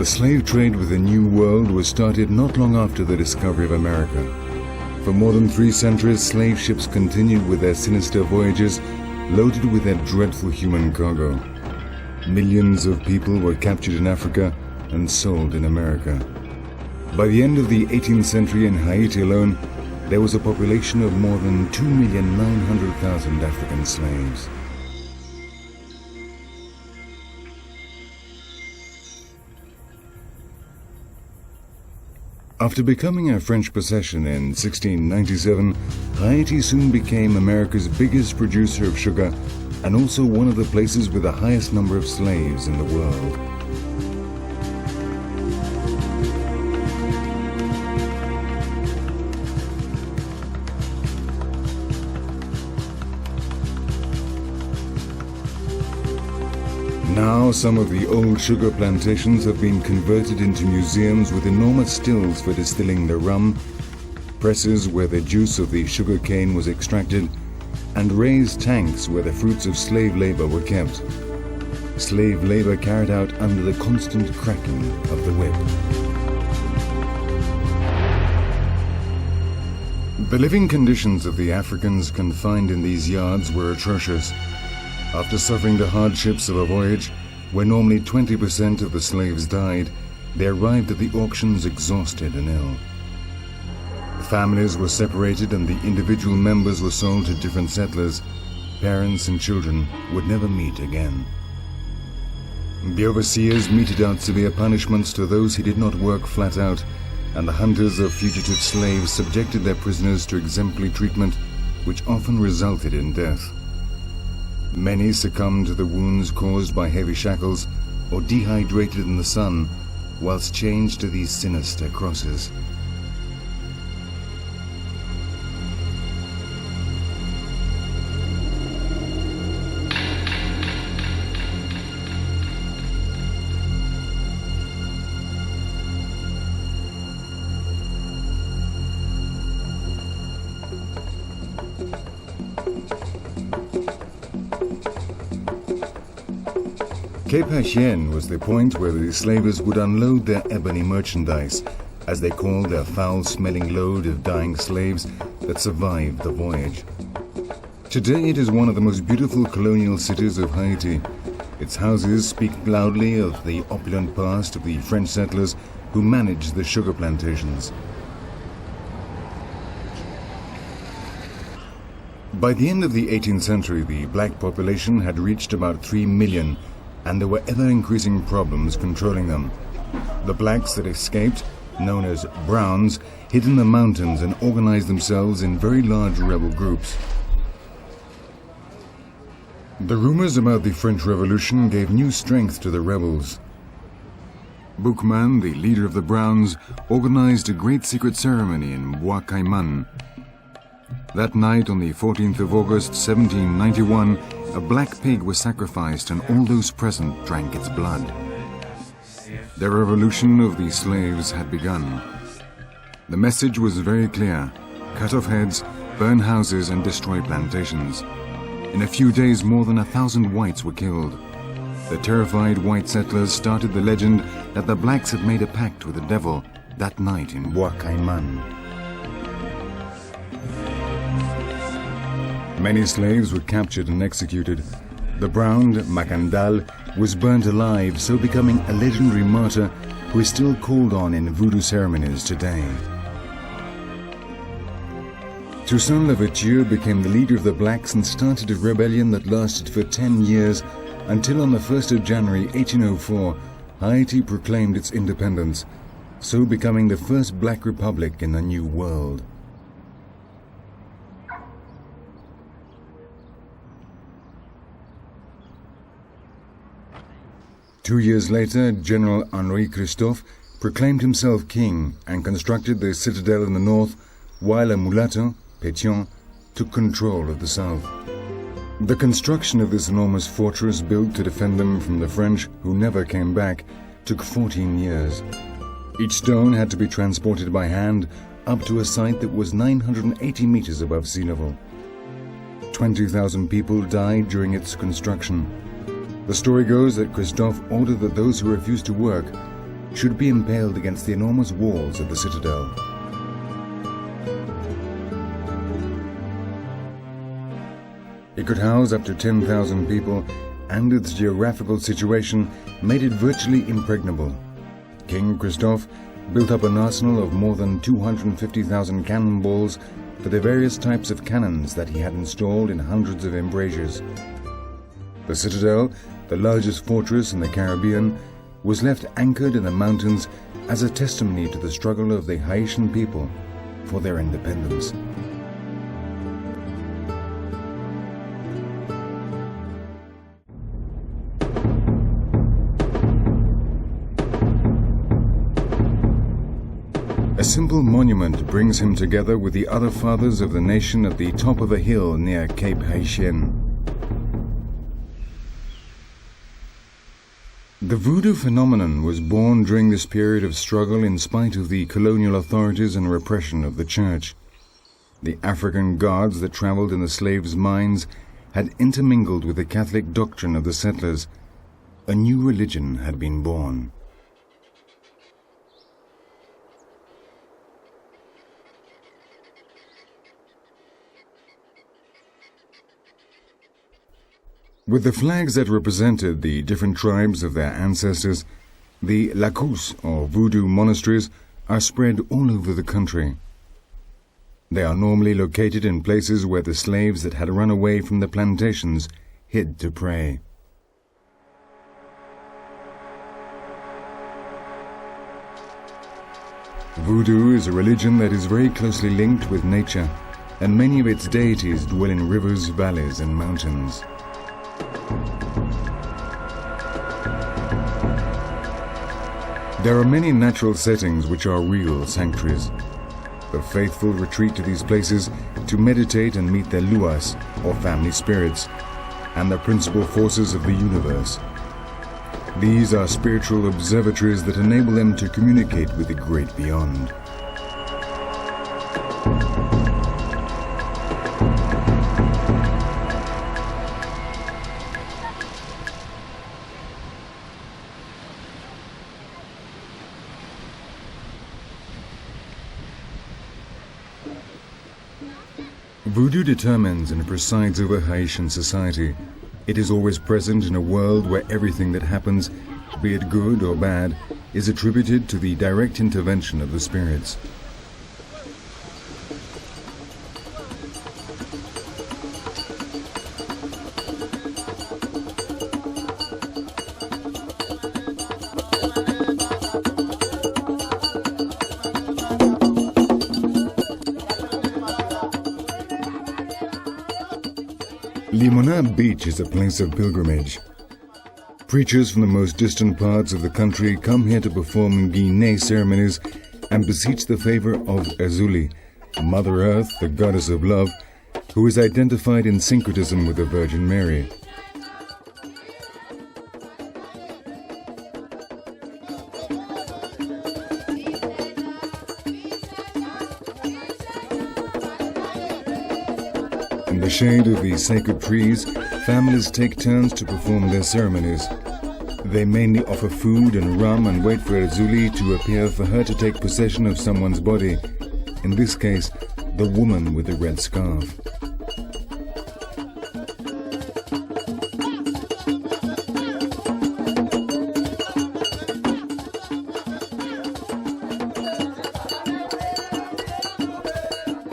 slave trade with the New World was started not long after the discovery of America. For more than 3 centuries, slave ships continued with their sinister voyages, loaded with their dreadful human cargo. Millions of people were captured in Africa and sold in America. By the end of the 18th century in Haiti alone, there was a population of more than 2,900,000 African slaves. After becoming a French possession in 1697, Haiti soon became America's biggest producer of sugar and also one of the places with the highest number of slaves in the world. Now, some of the old sugar plantations have been converted into museums with enormous stills for distilling the rum, presses where the juice of the sugar cane was extracted, and raised tanks where the fruits of slave labor were kept. Slave labor carried out under the constant cracking of the whip. The living conditions of the Africans confined in these yards were atrocious. After suffering the hardships of a voyage, where normally 20% of the slaves died, they arrived at the auctions exhausted and ill. Families were separated and the individual members were sold to different settlers. Parents and children would never meet again. The overseers meted out severe punishments to those who did not work flat out, and the hunters of fugitive slaves subjected their prisoners to exemplary treatment, which often resulted in death. Many succumbed to the wounds caused by heavy shackles or dehydrated in the sun, whilst chained to these sinister crosses. Cape Haitienne was the point where the slavers would unload their ebony merchandise, as they called their foul-smelling load of dying slaves that survived the voyage. Today it is one of the most beautiful colonial cities of Haiti. Its houses speak loudly of the opulent past of the French settlers who managed the sugar plantations. By the end of the 18th century, the black population had reached about 3 million, and there were ever-increasing problems controlling them. The blacks that escaped, known as Browns, hid in the mountains and organized themselves in very large rebel groups. The rumors about the French Revolution gave new strength to the rebels. Boukman, the leader of the Browns, organized a great secret ceremony in Bois Caiman. That night, on the 14th of August, 1791, a black pig was sacrificed and all those present drank its blood. The revolution of the slaves had begun. The message was very clear: cut off heads, burn houses and destroy plantations. In a few days, more than 1,000 whites were killed. The terrified white settlers started the legend that the blacks had made a pact with the devil that night in Bois Caiman. Many slaves were captured and executed. The brown Macandal was burnt alive, so becoming a legendary martyr who is still called on in voodoo ceremonies today. Toussaint Louverture became the leader of the blacks and started a rebellion that lasted for 10 years until on the 1st of January 1804, Haiti proclaimed its independence, so becoming the first black republic in the New World. Two years later, General Henri Christophe proclaimed himself king and constructed the citadel in the north, while a mulatto, Pétion, took control of the south. The construction of this enormous fortress, built to defend them from the French, who never came back, took 14 years. Each stone had to be transported by hand up to a site that was 980 meters above sea level. 20,000 people died during its construction. The story goes that Christophe ordered that those who refused to work should be impaled against the enormous walls of the citadel. It could house up to 10,000 people, and its geographical situation made it virtually impregnable. King Christophe built up an arsenal of more than 250,000 cannonballs for the various types of cannons that he had installed in hundreds of embrasures. The citadel, the largest fortress in the Caribbean, was left anchored in the mountains as a testimony to the struggle of the Haitian people for their independence. A simple monument brings him together with the other fathers of the nation at the top of a hill near Cape Haitien. The voodoo phenomenon was born during this period of struggle in spite of the colonial authorities and repression of the church. The African gods that traveled in the slaves' minds had intermingled with the Catholic doctrine of the settlers. A new religion had been born. With the flags that represented the different tribes of their ancestors, the lacus, or voodoo monasteries, are spread all over the country. They are normally located in places where the slaves that had run away from the plantations hid to pray. Voodoo is a religion that is very closely linked with nature, and many of its deities dwell in rivers, valleys, and mountains. There are many natural settings which are real sanctuaries. The faithful retreat to these places to meditate and meet their luas, or family spirits, and the principal forces of the universe. These are spiritual observatories that enable them to communicate with the great beyond. Voodoo determines and presides over Haitian society. It is always present in a world where everything that happens, be it good or bad, is attributed to the direct intervention of the spirits. Limona Beach is a place of pilgrimage. Preachers from the most distant parts of the country come here to perform Guinée ceremonies and beseech the favor of Azuli, Mother Earth, the goddess of love, who is identified in syncretism with the Virgin Mary. In the shade of these sacred trees, families take turns to perform their ceremonies. They mainly offer food and rum and wait for Azuli to appear for her to take possession of someone's body, in this case, the woman with the red scarf.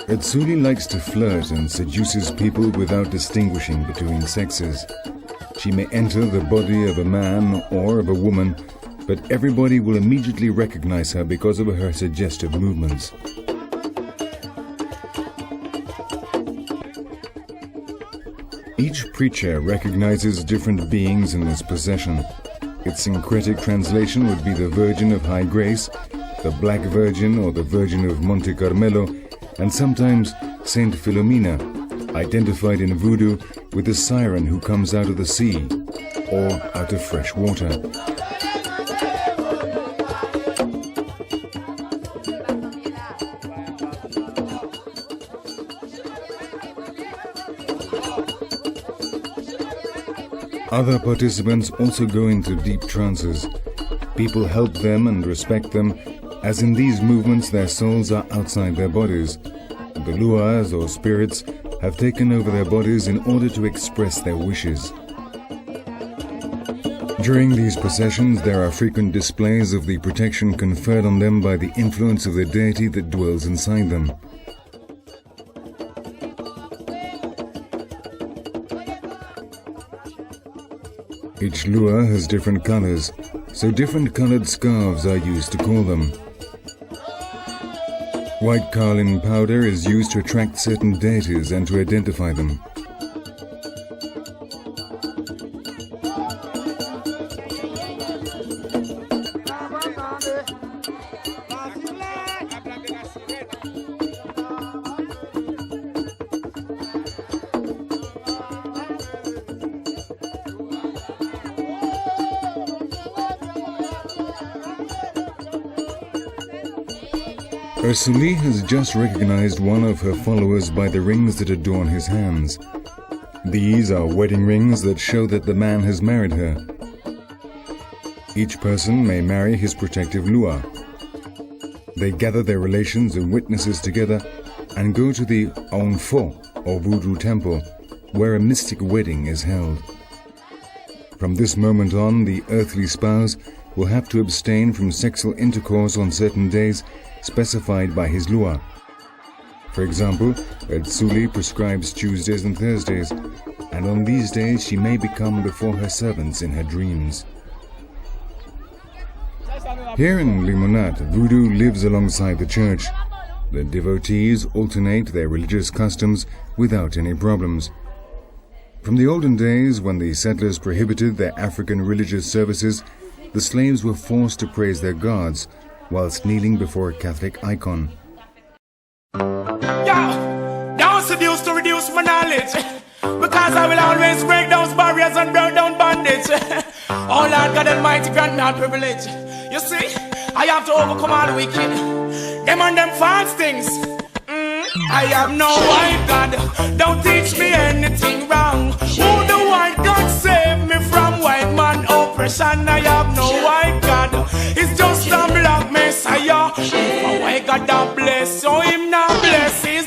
Azuli likes to flirt and seduces people without distinguishing between sexes. She may enter the body of a man or of a woman, but everybody will immediately recognize her because of her suggestive movements. Each preacher recognizes different beings in this procession. Its syncretic translation would be the Virgin of High Grace, the Black Virgin or the Virgin of Monte Carmelo, and sometimes Saint Philomena, identified in voodoo with the siren who comes out of the sea or out of fresh water. Other participants also go into deep trances. People help them and respect them, as in these movements their souls are outside their bodies. The luas or spirits have taken over their bodies in order to express their wishes. During these processions there are frequent displays of the protection conferred on them by the influence of the deity that dwells inside them. Each lua has different colors, so different colored scarves are used to call them. White carlin powder is used to attract certain deities and to identify them. Ursuli has just recognized one of her followers by the rings that adorn his hands. These are wedding rings that show that the man has married her. Each person may marry his protective lua. They gather their relations and witnesses together and go to the Onfo, or Voodoo temple, where a mystic wedding is held. From this moment on, the earthly spouse will have to abstain from sexual intercourse on certain days specified by his lua. For example, Ursuli prescribes Tuesdays and Thursdays, and on these days she may become before her servants in her dreams. Here in Limonat, voodoo lives alongside the church. The devotees alternate their religious customs without any problems. From the olden days, when the settlers prohibited their African religious services, the slaves were forced to praise their gods whilst kneeling before a Catholic icon. Don't seduce to reduce my knowledge, because I will always break down barriers and break down bondage. Oh Lord God Almighty, grant me all privilege. You see, I have to overcome all the wicked, them and them false things. I am no white God, don't teach me anything wrong. Who the white God save me from white man oppression? I have no white God, it's just a black messiah. If a white God that bless, so him not blesses.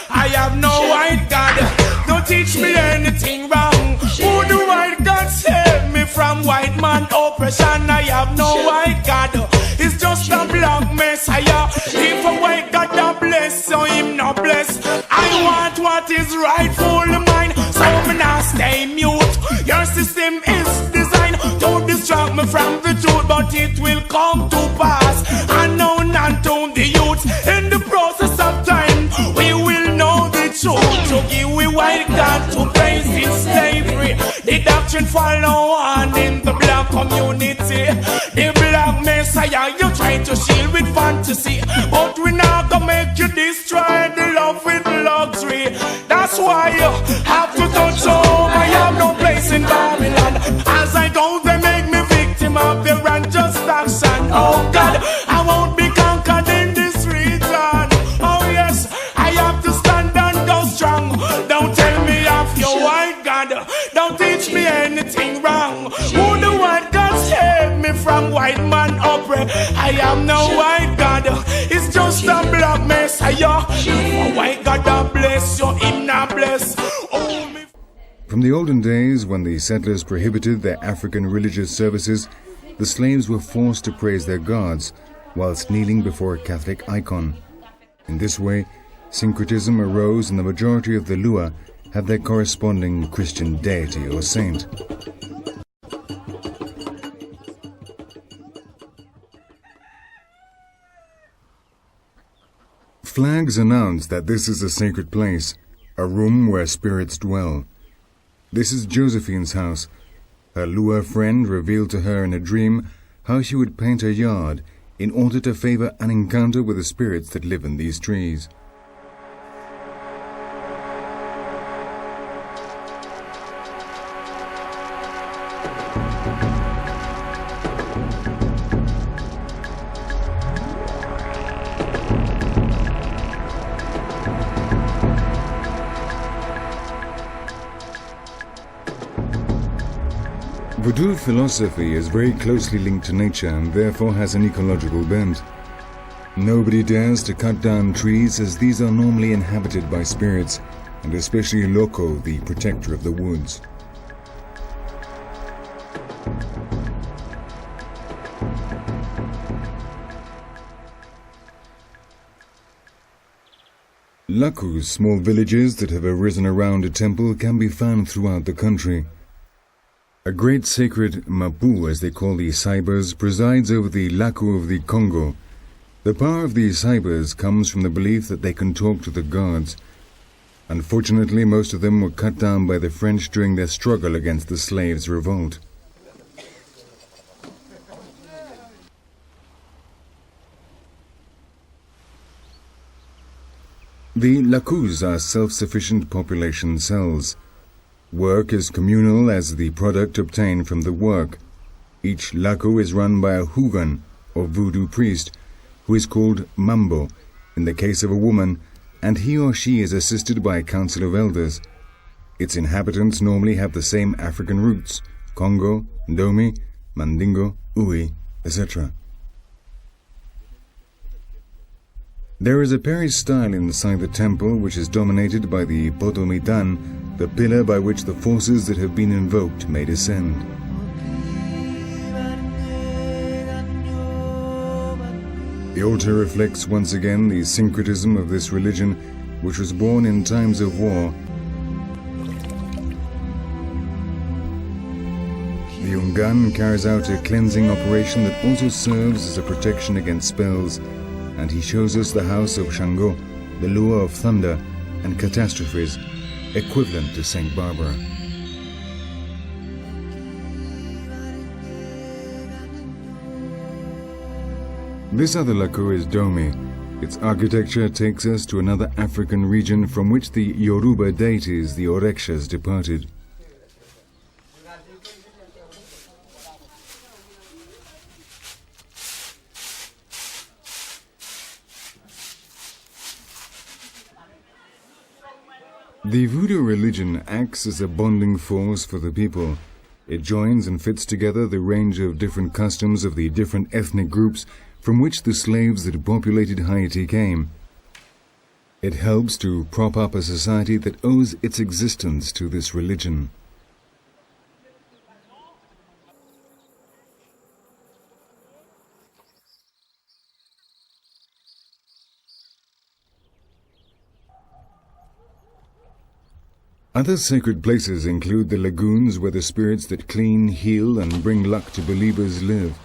I have no white God, don't teach me anything wrong. Who the white God save me from white man oppression? I have no white God, it's just a black messiah. If a white God that bless, so him not bless. I want what is rightful mine, so me not stay mute. Your system is designed to distract me from the truth, but it will come to pass. Unknown unto the youth. In the process of time, we will know the truth. To give we white God to praise in slavery. The doctrine follow on in the black community. The black messiah you try to shield with fantasy, but we not gonna make you destroy the love with luxury. That's why you have to touch home. I have no place in Babylon. As I go, they make me victim of their unjust action. Oh God, I won't be conquered in this region. Oh yes, I have to stand and go strong. Don't tell me of your white God, don't teach me anything wrong. Who the white God save me from white man oppress? I am no white God, it's just a black messiah. A white God that bless you, him not bless. Oh, me. From the olden days, when the settlers prohibited their African religious services, the slaves were forced to praise their gods whilst kneeling before a Catholic icon. In this way, syncretism arose and the majority of the lua had their corresponding Christian deity or saint. Flags announce that this is a sacred place, a room where spirits dwell. This is Josephine's house. Her lua friend revealed to her in a dream how she would paint her yard in order to favor an encounter with the spirits that live in these trees. Voodoo philosophy is very closely linked to nature and therefore has an ecological bent. Nobody dares to cut down trees as these are normally inhabited by spirits, and especially Loco, the protector of the woods. Lakus, small villages that have arisen around a temple, can be found throughout the country. A great sacred Mapu, as they call the Saibas, presides over the Laku of the Congo. The power of the Saibas comes from the belief that they can talk to the gods. Unfortunately, most of them were cut down by the French during their struggle against the slaves' revolt. The Lakus are self-sufficient population cells. Work is communal as the product obtained from the work. Each Laku is run by a Hugan, or voodoo priest, who is called Mambo, in the case of a woman, and he or she is assisted by a council of elders. Its inhabitants normally have the same African roots: Congo, Ndomi, Mandingo, Ui, etc. There is a Paris style inside the temple which is dominated by the Potomitan, the pillar by which the forces that have been invoked may descend. The altar reflects once again the syncretism of this religion, which was born in times of war. The Ungan carries out a cleansing operation that also serves as a protection against spells, and he shows us the house of Shango, the lure of thunder and catastrophes, equivalent to Saint Barbara. This other Laku is Domi. Its architecture takes us to another African region from which the Yoruba deities, the Orekshas, departed. The voodoo religion acts as a bonding force for the people. It joins and fits together the range of different customs of the different ethnic groups from which the slaves that populated Haiti came. It helps to prop up a society that owes its existence to this religion. Other sacred places include the lagoons where the spirits that clean, heal, and bring luck to believers live.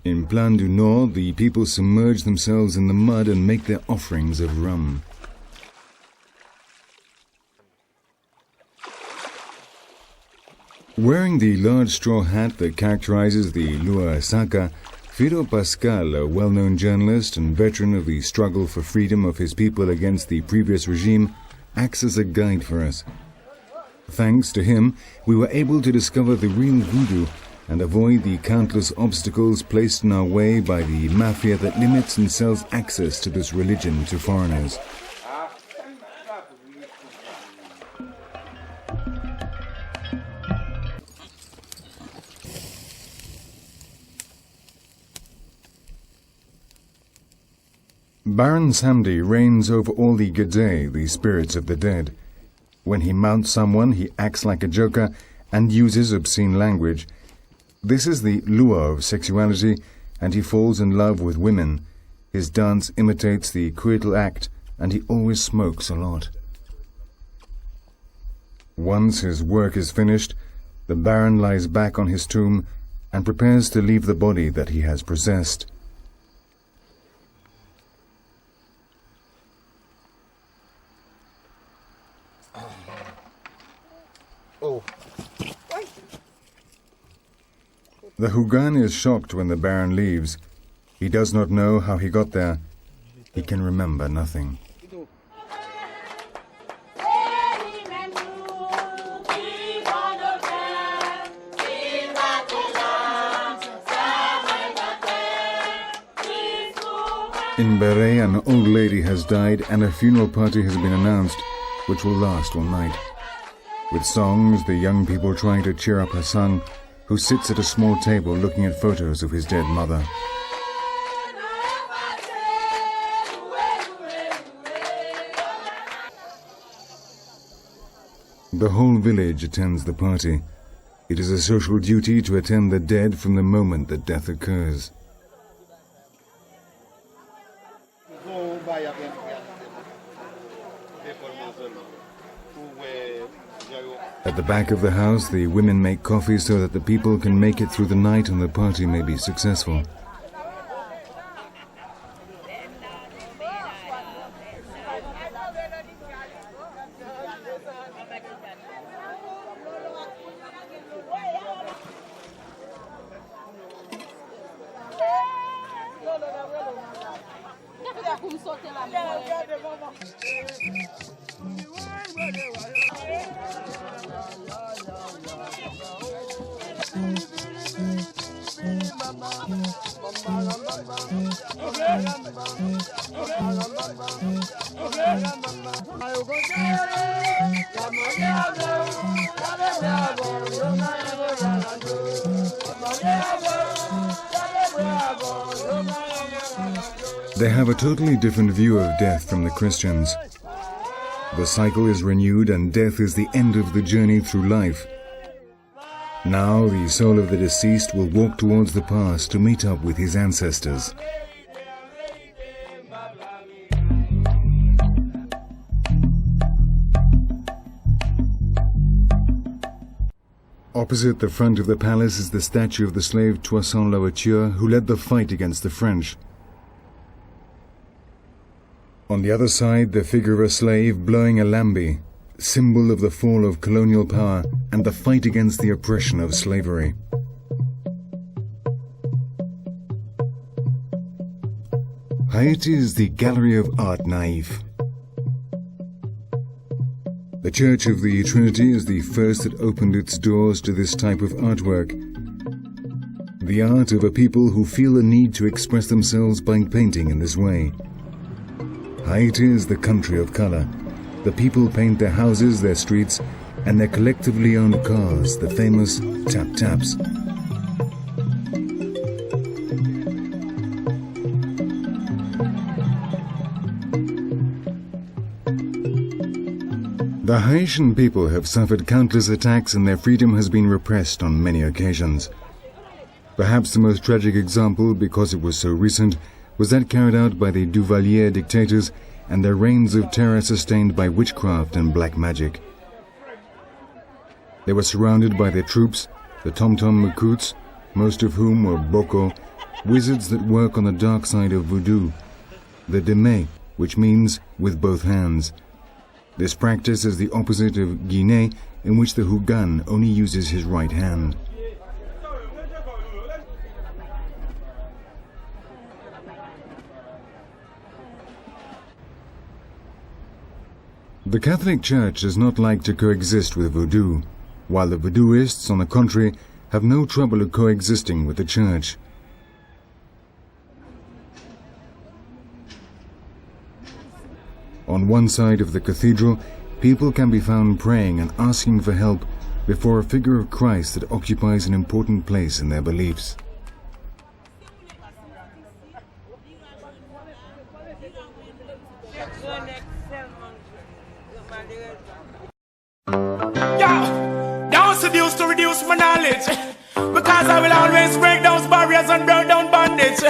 In Plan du Nord, the people submerge themselves in the mud and make their offerings of rum. Wearing the large straw hat that characterizes the Lua Saka, Fido Pascal, a well-known journalist and veteran of the struggle for freedom of his people against the previous regime, acts as a guide for us. Thanks to him, we were able to discover the real voodoo and avoid the countless obstacles placed in our way by the mafia that limits and sells access to this religion to foreigners. Baron Samedi reigns over all the Gede, the spirits of the dead. When he mounts someone, he acts like a joker and uses obscene language. This is the lure of sexuality, and he falls in love with women. His dance imitates the coital act, and he always smokes a lot. Once his work is finished, the Baron lies back on his tomb and prepares to leave the body that he has possessed. The Hugan is shocked when the Baron leaves. He does not know how he got there. He can remember nothing. In Beret, an old lady has died and a funeral party has been announced, which will last all night. With songs, the young people trying to cheer up her son, who sits at a small table looking at photos of his dead mother. The whole village attends the party. It is a social duty to attend the dead from the moment that death occurs. At the back of the house, the women make coffee so that the people can make it through the night and the party may be successful. They have a totally different view of death from the Christians. The cycle is renewed and death is the end of the journey through life. Now the soul of the deceased will walk towards the past to meet up with his ancestors. Opposite the front of the palace is the statue of the slave Toussaint Louverture, who led the fight against the French. On the other side, the figure of a slave blowing a lambi, symbol of the fall of colonial power and the fight against the oppression of slavery. Haiti is the Gallery of Art Naïf. The Church of the Trinity is the first that opened its doors to this type of artwork. The art of a people who feel a need to express themselves by painting in this way. Haiti is the country of color. The people paint their houses, their streets, and their collectively owned cars, the famous tap-taps. The Haitian people have suffered countless attacks and their freedom has been repressed on many occasions. Perhaps the most tragic example, because it was so recent, was that carried out by the Duvalier dictators and their reigns of terror sustained by witchcraft and black magic. They were surrounded by their troops, the Tom-Tom Makouts, most of whom were Boko, wizards that work on the dark side of voodoo, the Deme, which means with both hands. This practice is the opposite of Guinea, in which the Hugan only uses his right hand. The Catholic Church does not like to coexist with voodoo, while the voodooists, on the contrary, have no trouble coexisting with the Church. On one side of the cathedral, people can be found praying and asking for help before a figure of Christ that occupies an important place in their beliefs. Don't seduce to reduce my knowledge, because I will always break down barriers and burn down bondage.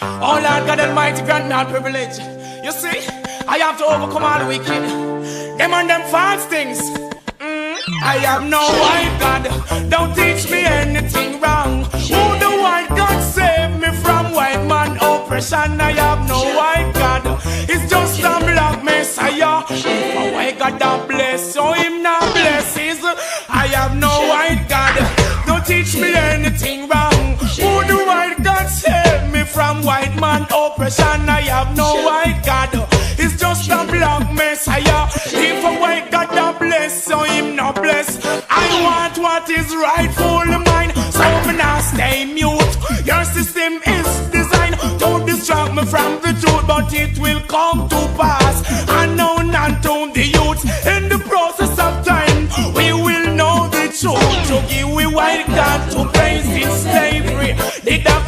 Oh Lord God Almighty, grant me all privilege. You see, I have to overcome all the wicked, them and them false things. I have no white God, don't teach me anything wrong. Who the white God save me from white man oppression? I have no white God, it's just a black messiah. If a white God don't bless, so him not blesses. I have no white God, don't teach me anything wrong. Who the white God save me from white man oppression? I have no white God, it's just a black messiah. If a white God don't bless, so him not bless. I want what is rightfully mine, so me not stay mute. Your system is designed to distract me from the truth, but it will come to pass. Unknown and to the youth in the process of time. We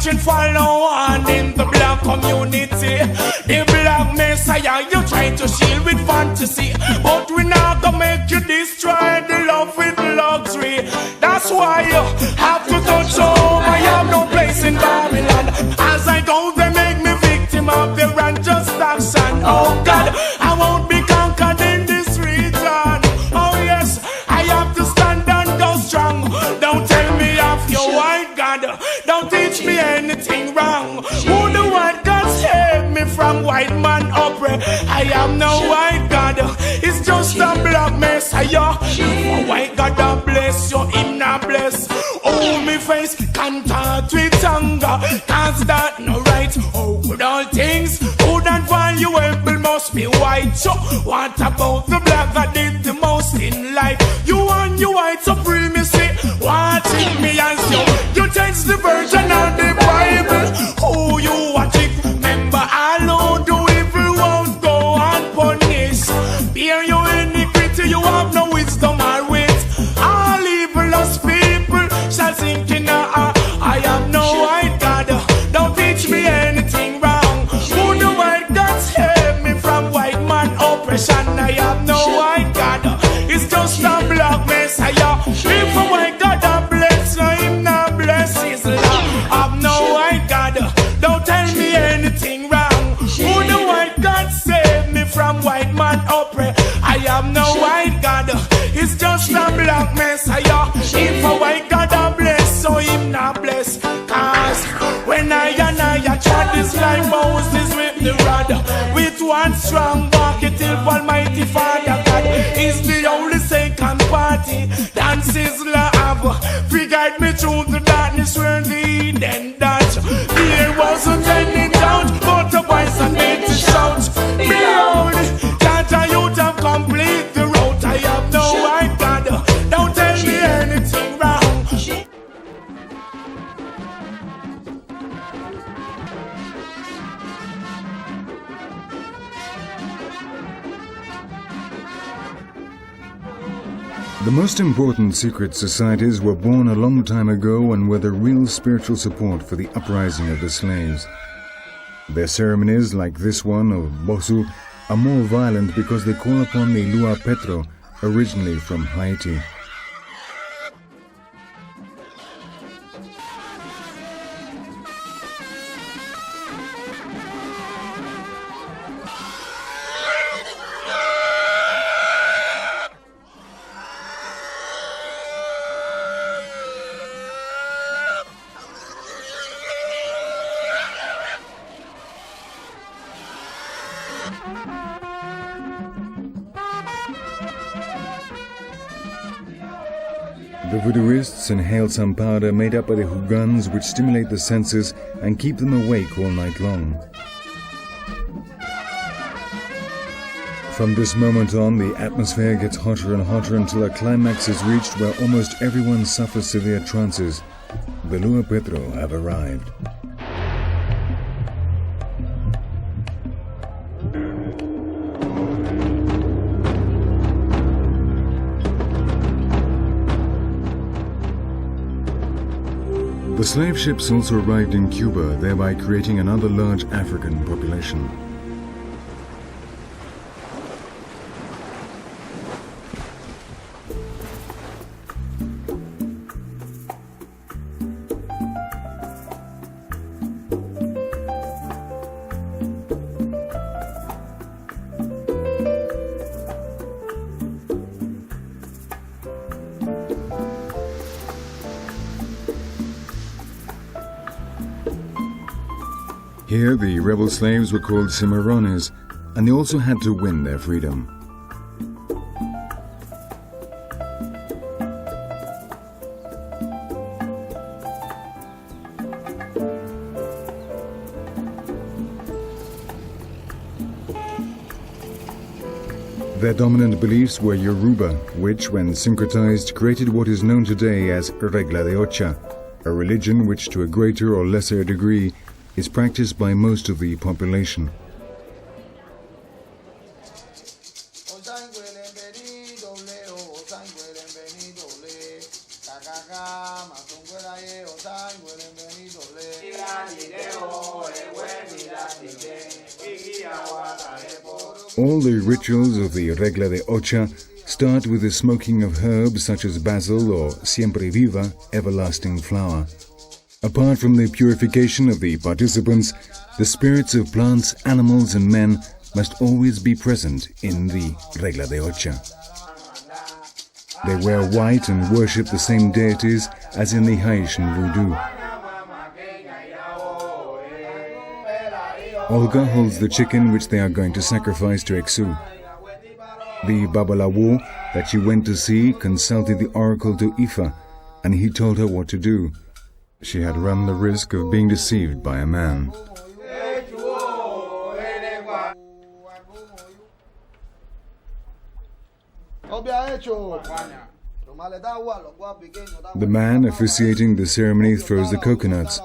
watching follow on in the black community. The black messiah you try to shield with fantasy, but we not gonna make you destroy the love with luxury. That's why you have to touch home. I have no place in Babylon. As I go, they make me victim of their unjust action. Oh God, I won't be conquered in this region. Oh yes, I have to stand and go strong. Don't tell me of your white God. Don't teach me anything wrong. Who the white God save me from white man oppress? I am no white God. It's just a black messiah. A white God that bless you, him not bless. Oh, me face contact with anger, cause that no right. Oh, good all things good and valuable must be white. So what about the black that did the most in life? You want your white supremacy, watching me as you takes the virgin and the Bible. Oh, you watch it, remember all who do evil won't go unpunished. Bear your iniquity, you have no wisdom or wit. All evilous people shall sink in I am no white God. Don't teach me anything wrong. Who the white God save me from white man oppression? I am no white God. It's just a black messiah. If a white God that bless, no him not bless his love. I'm no white God. Don't tell me anything wrong. Who the white God save me from white man oppress? I am no white God. It's just a black messiah. If a white God that bless, so him not bless. Cause when I trod this like Moses with the rod, with one strong walk it till Almighty Father God is the only second party. Dance is love. Free guide me through the darkness where the Eden dodge. There wasn't any doubt, but a voice and made to shout. Behold, Jaja, you have complete the road. I have no white God. Don't tell me anything wrong. The most important secret societies were born a long time ago and were the real spiritual support for the uprising of the slaves. Their ceremonies, like this one of Bosu, are more violent because they call upon the Lua Petro, originally from Haiti. The voodooists inhale some powder made up by the hugans which stimulate the senses and keep them awake all night long. From this moment on, the atmosphere gets hotter and hotter until a climax is reached where almost everyone suffers severe trances. The Lua Petro have arrived. The slave ships also arrived in Cuba, thereby creating another large African population. Here, the rebel slaves were called cimarrones, and they also had to win their freedom. Their dominant beliefs were Yoruba, which, when syncretized, created what is known today as Regla de Ocha, a religion which, to a greater or lesser degree, is practiced by most of the population. All the rituals of the Regla de Ocha start with the smoking of herbs such as basil or siempre viva, everlasting flower. Apart from the purification of the participants, the spirits of plants, animals and men must always be present in the Regla de Ocha. They wear white and worship the same deities as in the Haitian voodoo. Olga holds the chicken which they are going to sacrifice to Exu. The Babalawo that she went to see consulted the oracle to Ifa, and he told her what to do. She had run the risk of being deceived by a man. The man officiating the ceremony throws the coconuts.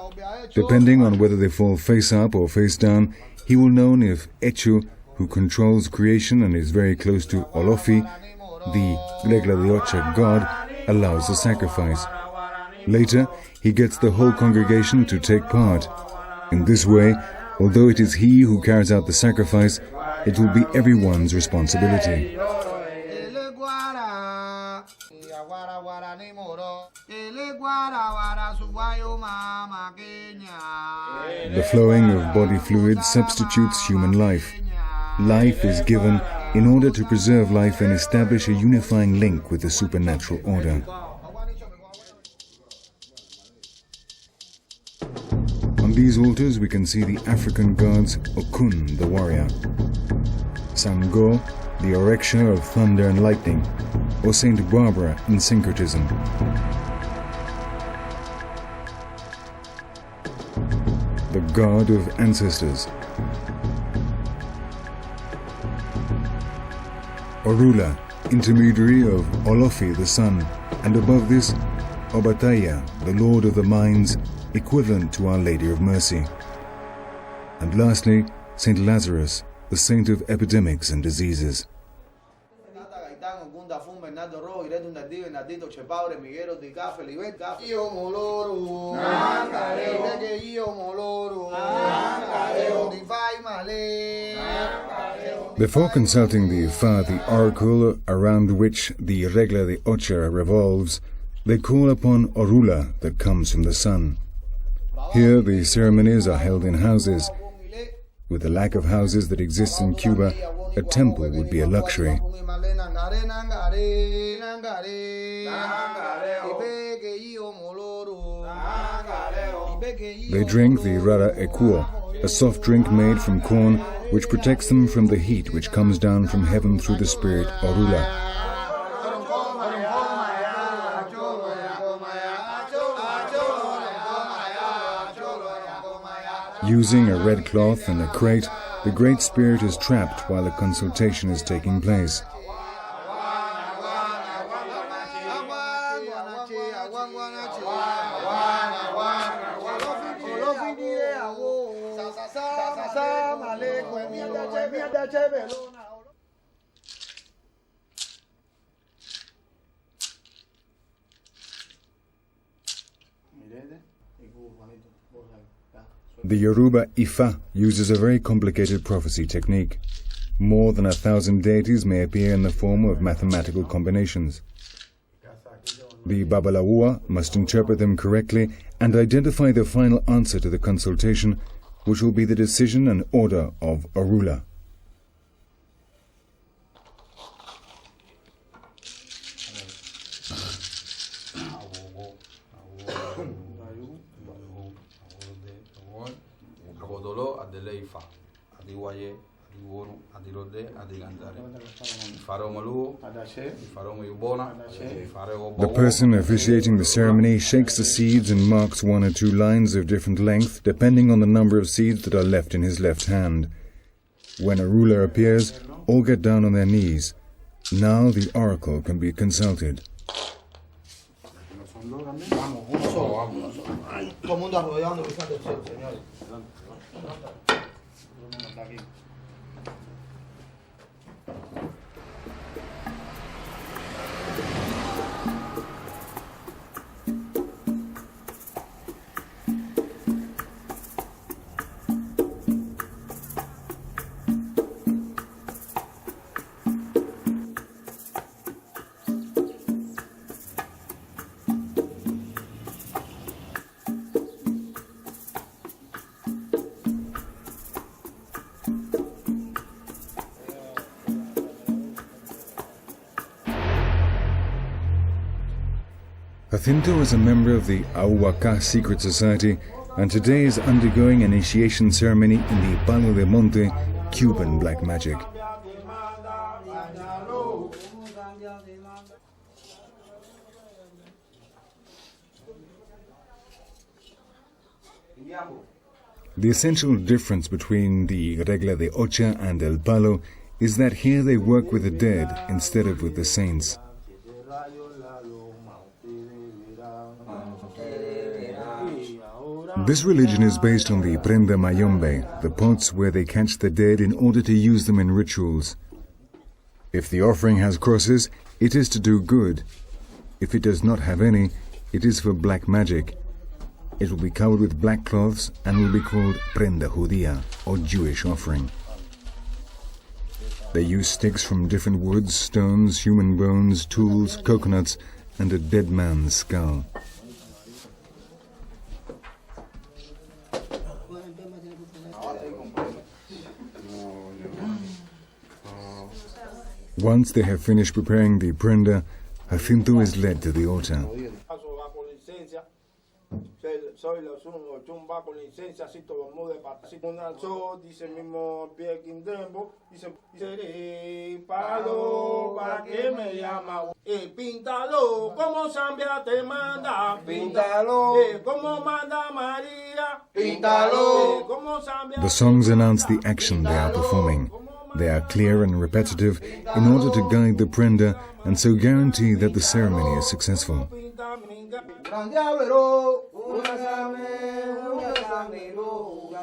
Depending on whether they fall face up or face down, he will know if Echu, who controls creation and is very close to Olofi, the Regla de Ocha god, allows the sacrifice. Later, he gets the whole congregation to take part. In this way, although it is he who carries out the sacrifice, it will be everyone's responsibility. The flowing of body fluid substitutes human life. Life is given in order to preserve life and establish a unifying link with the supernatural order. On these altars we can see the African gods Okun, the warrior, Sango, the Oreksha of thunder and lightning, or Saint Barbara in syncretism. The god of ancestors. Orula, intermediary of Olofi the sun, and above this, Obataya, the lord of the mines, equivalent to Our Lady of Mercy. And lastly, Saint Lazarus, the saint of epidemics and diseases. Before consulting the Ifa, the oracle around which the Regla de Ocha revolves, they call upon Orula that comes from the sun. Here the ceremonies are held in houses. With the lack of houses that exist in Cuba, a temple would be a luxury. They drink the Rara Ekuo, a soft drink made from corn which protects them from the heat which comes down from heaven through the spirit Orula. Using a red cloth and a crate, the Great Spirit is trapped while the consultation is taking place. The Yoruba Ifa uses a very complicated prophecy technique. More than 1,000 deities may appear in the form of mathematical combinations. The Babalawo must interpret them correctly and identify the final answer to the consultation, which will be the decision and order of Orula. The person officiating the ceremony shakes the seeds and marks 1 or 2 lines of different length depending on the number of seeds that are left in his left hand. When a ruler appears, all get down on their knees. Now the oracle can be consulted. Jacinto is a member of the Ahuaca secret society and today is undergoing an initiation ceremony in the Palo de Monte, Cuban black magic. The essential difference between the Regla de Ocha and El Palo is that here they work with the dead instead of with the saints. This religion is based on the prenda mayombe, the pots where they catch the dead in order to use them in rituals. If the offering has crosses, it is to do good. If it does not have any, it is for black magic. It will be covered with black cloths and will be called prenda judía, or Jewish offering. They use sticks from different woods, stones, human bones, tools, coconuts, and a dead man's skull. Once they have finished preparing the prenda, Jacinto is led to the altar. The songs announce the action they are performing. They are clear and repetitive in order to guide the prenda and so guarantee that the ceremony is successful.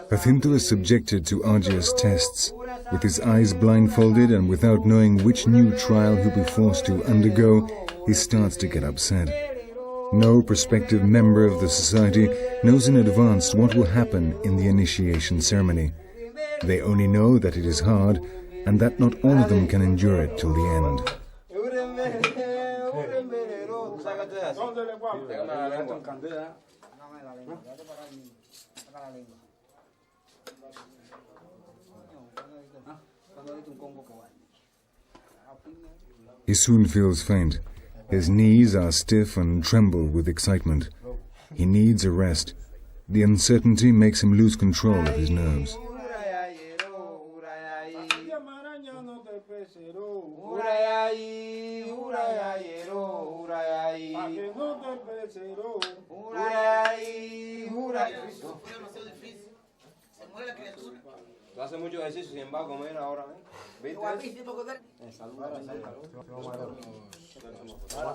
Jacinto is subjected to arduous tests. With his eyes blindfolded and without knowing which new trial he'll be forced to undergo, he starts to get upset. No prospective member of the society knows in advance what will happen in the initiation ceremony. They only know that it is hard and that not all of them can endure it till the end. He soon feels faint. His knees are stiff and tremble with excitement. He needs a rest. The uncertainty makes him lose control of his nerves.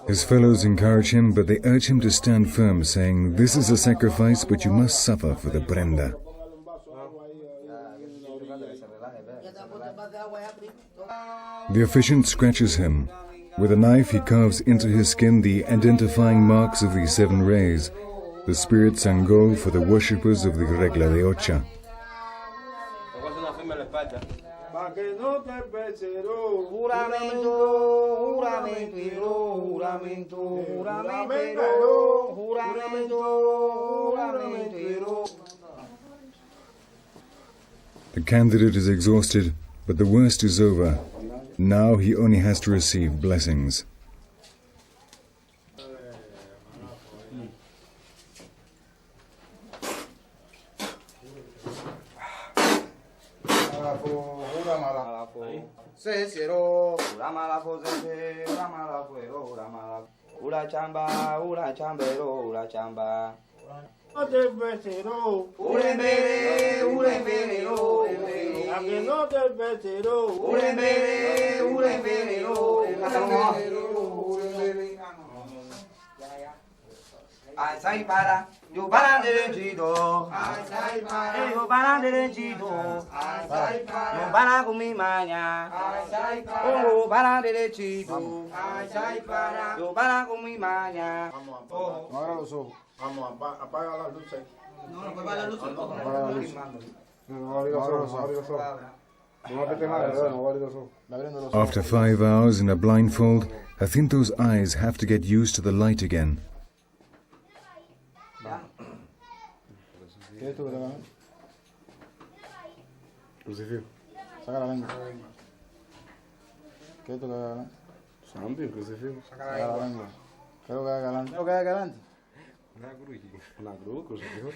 His fellows encourage him, but they urge him to stand firm, saying, "This is a sacrifice, but you must suffer for the prenda." The officiant scratches him. With a knife he carves into his skin the identifying marks of the 7 rays, the spirit sangol for the worshippers of the Regla de Ocha. The candidate is exhausted, but the worst is over. Now he only has to receive blessings. Sai para, yo para derechito. Yo para derechito. Yo para con mi maña. Oh, para derechito. Yo para con mi maña. No abra los ojos. Vamos, apaga las luces. No, apaga la luz. Apaga la luz. No abrir los ojos, no abrir los ojos. No apriete más, ¿verdad? No abrir los ojos. After 5 hours in a blindfold, Jacinto's eyes have to get used to the light again. ¿Qué es esto que te va a dar? Crucifijo. Saca la lengua. ¿Qué es esto que te va a dar? Santo y crucifijo. Saca la lengua. ¿Qué es lo que hay acá adelante? ¿Qué es lo que hay acá adelante? Una cruz, crucifijo.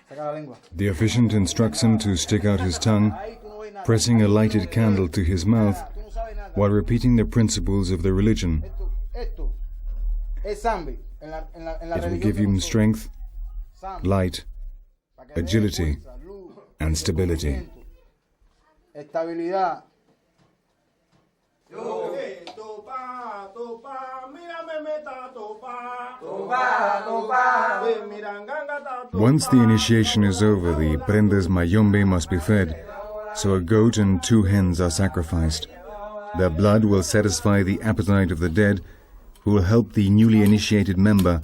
Saca la lengua. The officiant instructs him to stick out his tongue, pressing a lighted candle to his mouth while repeating the principles of the religion. Esto es zambi. En la It will religión give de him nosotros. strength, Zambi. light, Para que dé agility, fuerza, luz, and stability. estabilidad. Once the initiation is over, the prendas mayombe must be fed, so a goat and 2 hens are sacrificed. Their blood will satisfy the appetite of the dead, who will help the newly initiated member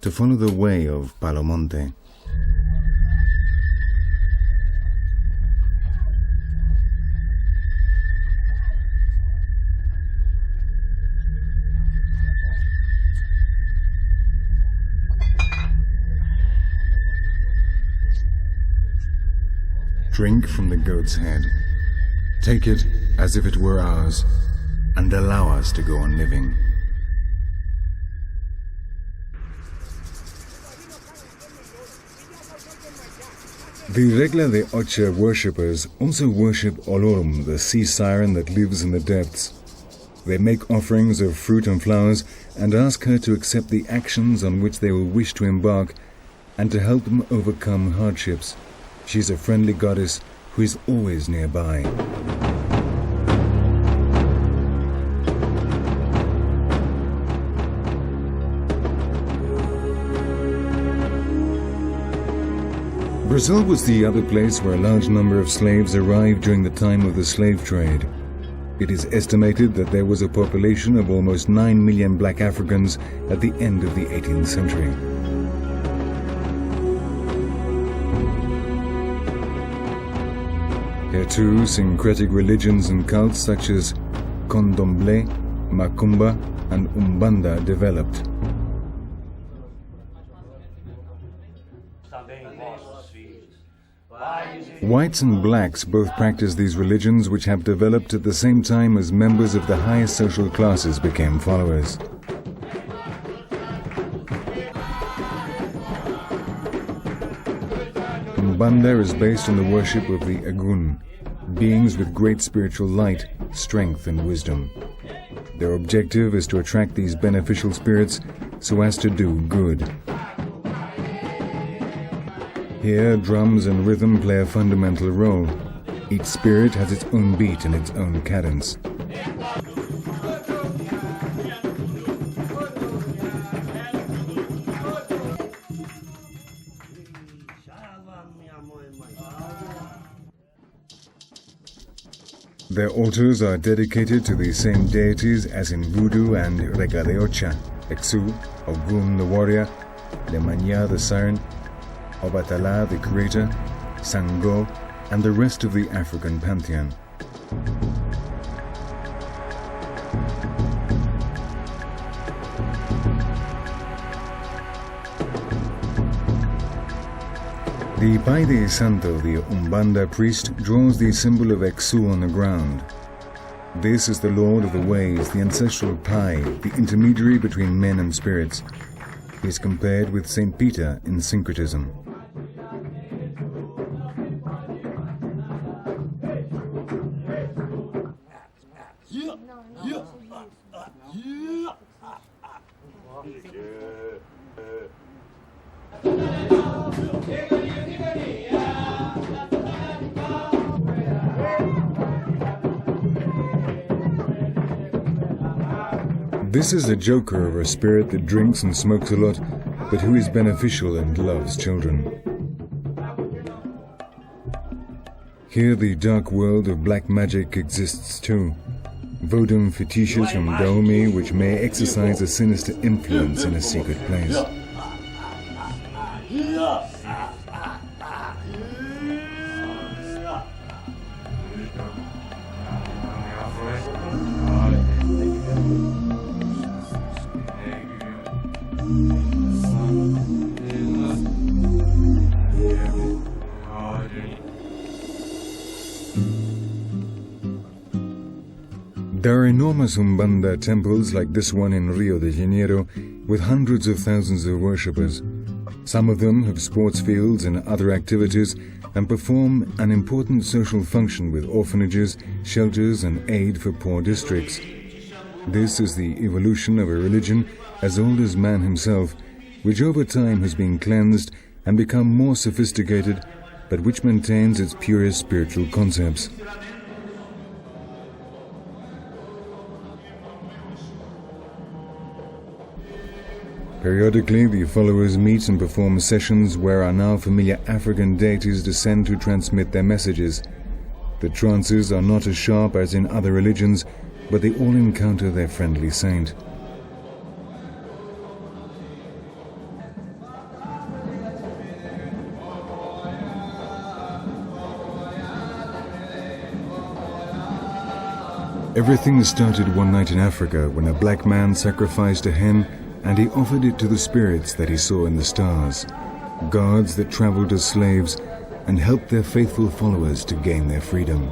to follow the way of Palomonte. Drink from the goat's head. Take it as if it were ours, and allow us to go on living. The Regla de Ocha worshippers also worship Olorum, the sea siren that lives in the depths. They make offerings of fruit and flowers and ask her to accept the actions on which they will wish to embark and to help them overcome hardships. She is a friendly goddess who is always nearby. Brazil was the other place where a large number of slaves arrived during the time of the slave trade. It is estimated that there was a population of almost 9 million black Africans at the end of the 18th century. Here too, syncretic religions and cults such as Candomblé, Macumba, and Umbanda developed. Whites and blacks both practice these religions, which have developed at the same time as members of the highest social classes became followers. Umbanda is based on the worship of the Agun, beings with great spiritual light, strength, and wisdom. Their objective is to attract these beneficial spirits so as to do good. Here, drums and rhythm play a fundamental role. Each spirit has its own beat and its own cadence. Their altars are dedicated to the same deities as in Voodoo and Regla de Ocha, Exu, Ogun the warrior, Lemanya the siren, Obatala the creator, Sango, and the rest of the African pantheon. The Pai de Santo, the Umbanda priest, draws the symbol of Exu on the ground. This is the Lord of the Ways, the ancestral Pai, the intermediary between men and spirits. He is compared with Saint Peter in syncretism. This is a joker of a spirit that drinks and smokes a lot, but who is beneficial and loves children. Here the dark world of black magic exists too. Vodun fetishes from Dahomey which may exercise a sinister influence in a secret place. There are enormous Umbanda temples like this one in Rio de Janeiro with hundreds of thousands of worshippers. Some of them have sports fields and other activities and perform an important social function with orphanages, shelters and aid for poor districts. This is the evolution of a religion as old as man himself, which over time has been cleansed and become more sophisticated, but which maintains its purest spiritual concepts. Periodically, the followers meet and perform sessions where our now familiar African deities descend to transmit their messages. The trances are not as sharp as in other religions, but they all encounter their friendly saint. Everything started one night in Africa when a black man sacrificed a hen and he offered it to the spirits that he saw in the stars, gods that traveled as slaves and helped their faithful followers to gain their freedom.